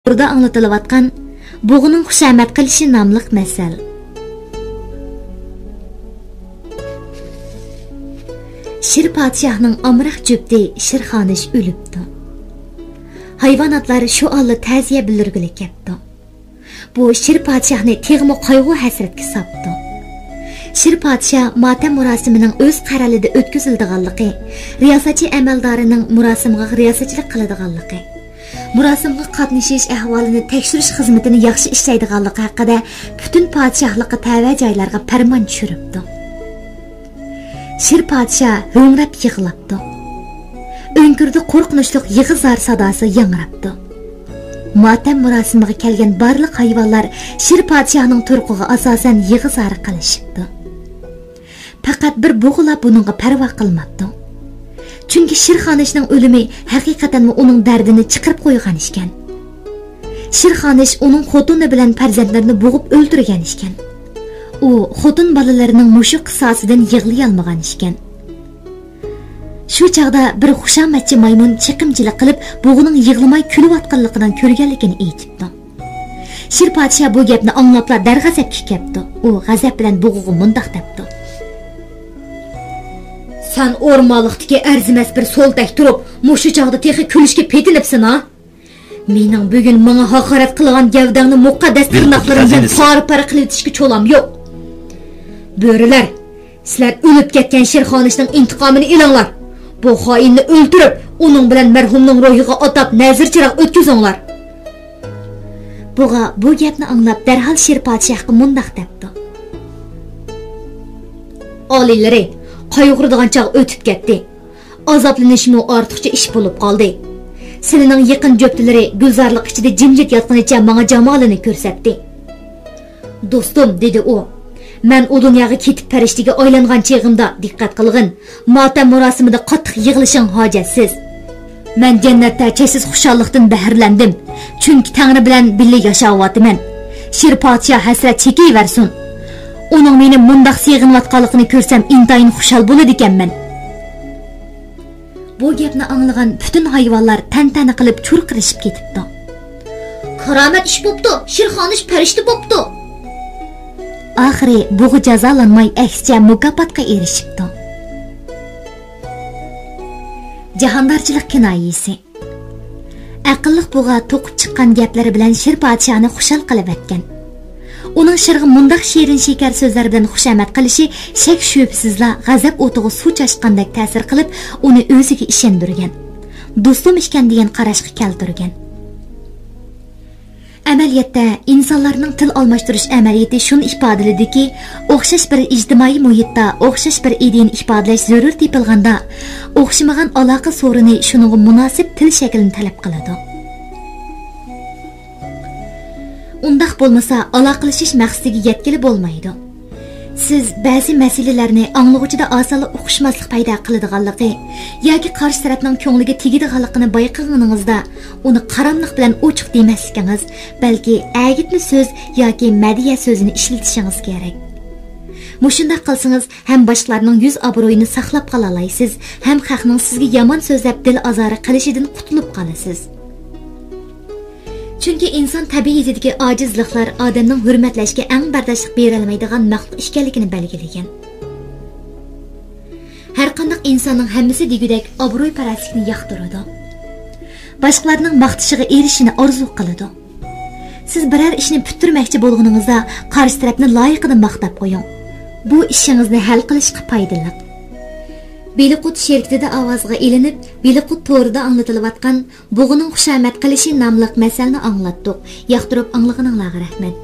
Burada anlatılavatkan Buğunun xushamat qilishi nomliq masal. Shir podshohning amroq jubdi Shirxonish o'libdi. Hayvonotlar shu onli ta'ziya bildirgili ketdi. Bu Shir podshohni teg'mi qayg'u hasratga soldi. Shir podshoh motam murosimining o'z qaralida o'tkazildiganligi, riyosatchi amaldorining murosimiga riyosatchilik qiladiganligi, murosimga qatnashish ahvolini tekshirish xizmatini yaxshi ishlaydiganligi haqida butun podshohlikqa tava joylarga farmon tushiribdi. Shir podshoh ho'ngrab yig'labdi. O'nkirda qo'rqinchli yig'izar sadosi yangrabdi. Motam murosimiga kelgan barliq hayvonlar Shir podshohning turqiga asosan yig'izar qilishibdi. Faqat bir bug'ula buningga parvo qilmabdi. Çünkü Shirxonishning o'limi haqiqatan uning dardini chiqarib qo'ygan ekan. Shirxonish uning xotini bilan farzandlarini bo'g'ib o'ldirgan ekan. U xotin bolalarining mushu qissasidan yig'lay olmagan ekan. Shu chaqda bir xushomatchi maymun chiqimchilik qilib, bo'g'ining yig'lamay kulayotganligidan ko'rganligini aytibdi. Shir podshoh bu gapni anglablar darg'azabga kelibdi. U g'azab bilan bo'g'iga mundoq debdi: Sen ormanlıqdaki arzimas bir soldak turib, mushu chaqda texi kulishga petilibsin ha? Mening bugun menga haqorat qilgan gavdangni muqaddas tirnoqlarimdan pari-pari qilib o'tishga cho'lam yo'q. Bo'rilar, sizlar o'lib ketgan Shirxonishning intiqomini ilinglar. Bu xoinni o'ldirib, uning bilan marhumning ruhiga atab nazir-chiroq o'tkazinglar. Buga bu gapni anglab darhol Shir podshohga mundoq debdi: Olilari, qayg'uradigan chaq o'tib ketdi. Azoblanishmi ortiqcha ish bo'lib qoldi. Silining yaqin jo'ptilari gulzorlik ichida jimjit yotganicha menga jamolini ko'rsatdi. Do'stim, dedi u, men u dunyoga ketib farishtaga aylangan cheg'imda diqqat qilgin. Motam murosimida qattiq yig'ilishing hojatsiz. Men jannatda cheksiz xushallikdan bahrlandim. Chunki Tangri bilan birga yashayapman. Shir podshoh hasrat chekiversin. Onun meni mundaq seg'inayotganligini ko'rsam intayin xushal bo'ladi ekanman. Bu gapni anglagan butun hayvonlar tantana qilib churqirishib ketibdi. Karomat ish bo'pti, Shirxonish farishta bo'pti. Oxiri bug'i jazolanmay aksicha mukofotga erishibdi. Jahondorchilik kinoyasi. Aqlliq bug'a to'qib chiqqan gaplari bilan Shir podshohni xushal qilib etgan. Uning shirg'i mundaq shirin shekar so'zlar bilan xushomat qilishi shak shubsizla g'azab o'tig'i suv chashqandek ta'sir qilib, uni o'ziga ishontirgan. Do'stim ishkan degan qarashga keltirgan. Amaliyotda insonlarning til almashtirish amaliyoti shuni ifodaladiki, o'xshash bir ijtimoiy muhitda o'xshash bir ideyani ifodalash zarur tepilganda, o'xshamagan aloqa so'rini shuningga munosib til shaklini talab qiladi. Undaq bo'lmasa aloqalashish maqsadiga yetkili bo'lmaydi. Siz ba'zi masalalarni anglag'uvchida osonlik o'qishmaslik paydo qiladiganligi yoki qarshi tarafning ko'ngliga tegadiganligini bayqaganingizda uni qaramliq bilan ochiq demasligingiz, balki agitni so'z yoki madiya so'zini ishlatishingiz kerak. Mushunda qilsangiz ham boshqalarning yuz obro'yini saqlab qola olasiz, ham xalqning sizga yomon so'zlab dil azori qilishidan qutulib qolasiz. Çünkü insan tabiiyatidagi ojizliklar odamning hurmatlashga eng bardoshlik bera olmaydigan maxluq ekanligini belgilagan. Har qanday insonning hammasi degudek obro'y-parastlikni yoqtiradi. Boshqalarning maqtishiga erishishni orzu qiladi. Siz biror ishni bitirmoqchi bo'lganingizda qarshi tarafni loyiqida maqtab qo'ying. Bu ishingizni hal qilishga foydali. Beliqut şirkatida ovozga ilinib, Beliqut to'rida anglatilayotgan Buğunun xushomat qilishi nomli masalni anglatdik. Yoqtirib anglaganingizga rahmat.